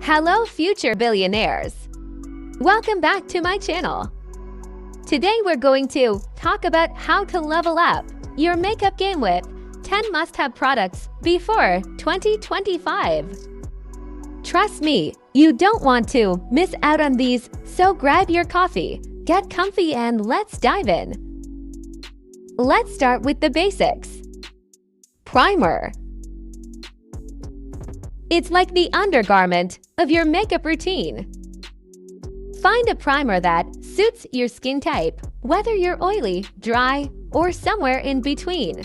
Hello, future billionaires! Welcome back to my channel. Today we're going to talk about how to level up your makeup game with 10 must-have products before 2025. Trust me, you don't want to miss out on these, so grab your coffee, get comfy, and let's dive in. Let's start with the basics. Primer. It's like the undergarment of your makeup routine. Find a primer that suits your skin type, whether you're oily, dry, or somewhere in between.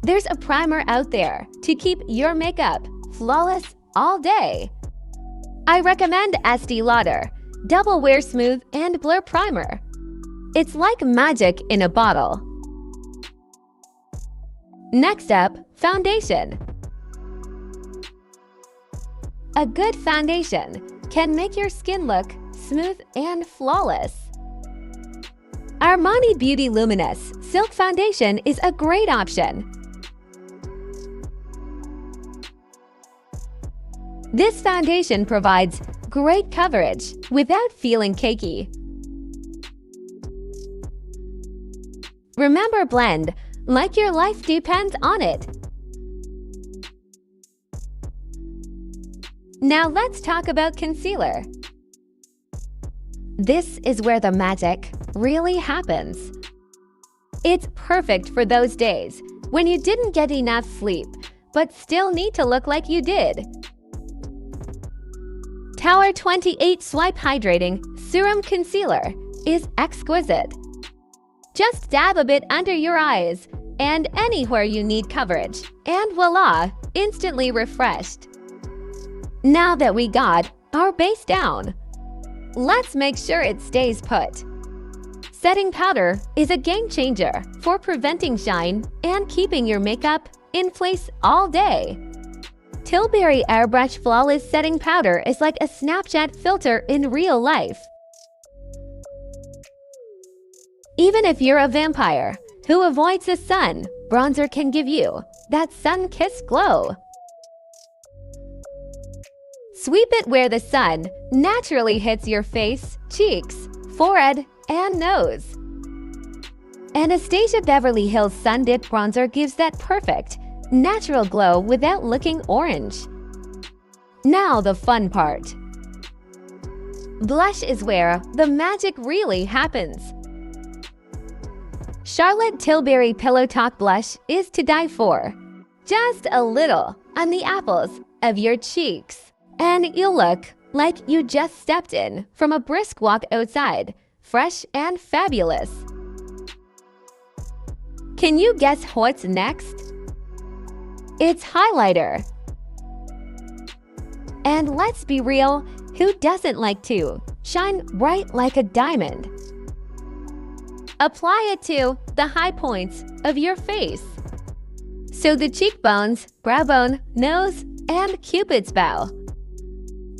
There's a primer out there to keep your makeup flawless all day. I recommend Estee Lauder Double Wear Smooth and Blur Primer. It's like magic in a bottle. Next up, foundation. A good foundation can make your skin look smooth and flawless. Armani Beauty Luminous Silk Foundation is a great option. This foundation provides great coverage without feeling cakey. Remember, blend like your life depends on it. Now let's talk about concealer. This is where the magic really happens. It's perfect for those days when you didn't get enough sleep, but still need to look like you did. Tower 28 Swipe Hydrating Serum Concealer is exquisite. Just dab a bit under your eyes and anywhere you need coverage, and voila, instantly refreshed. Now that we got our base down, let's make sure it stays put. Setting powder is a game changer for preventing shine and keeping your makeup in place all day. Tilbury Airbrush Flawless Setting Powder is like a Snapchat filter in real life. Even if you're a vampire who avoids the sun, bronzer can give you that sun-kissed glow. Sweep it where the sun naturally hits your face, cheeks, forehead, and nose. Anastasia Beverly Hills Sun Dipped Bronzer gives that perfect, natural glow without looking orange. Now the fun part. Blush is where the magic really happens. Charlotte Tilbury Pillow Talk Blush is to die for. Just a little on the apples of your cheeks, and you'll look like you just stepped in from a brisk walk outside, fresh and fabulous. Can you guess what's next? It's highlighter. And let's be real, who doesn't like to shine bright like a diamond? Apply it to the high points of your face. So the cheekbones, brow bone, nose, and Cupid's bow.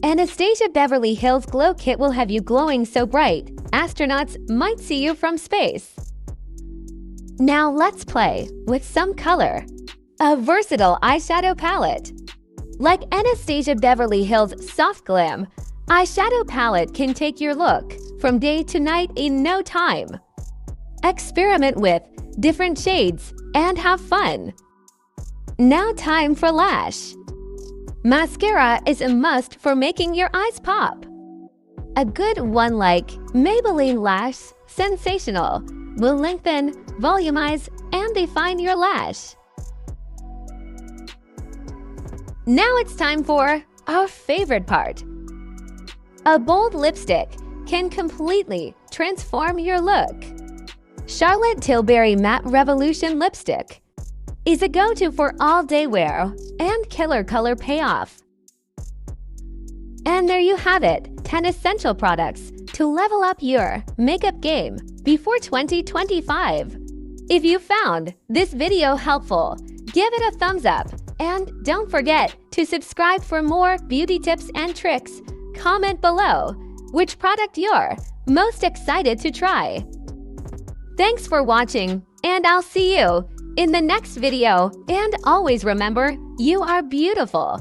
Anastasia Beverly Hills Glow Kit will have you glowing so bright, astronauts might see you from space. Now let's play with some color. A versatile eyeshadow palette. Like Anastasia Beverly Hills Soft Glam, eyeshadow palette can take your look from day to night in no time. Experiment with different shades and have fun. Now time for lash. Mascara is a must for making your eyes pop. A good one like Maybelline Lash Sensational will lengthen, volumize, and define your lash. Now it's time for our favorite part. A bold lipstick can completely transform your look. Charlotte Tilbury Matte Revolution Lipstick is a go-to for all-day wear and killer color payoff. And there you have it, 10 essential products to level up your makeup game before 2025. If you found this video helpful, give it a thumbs up and don't forget to subscribe for more beauty tips and tricks. Comment below which product you're most excited to try. Thanks for watching, and I'll see you in the next video. And always remember, you are beautiful.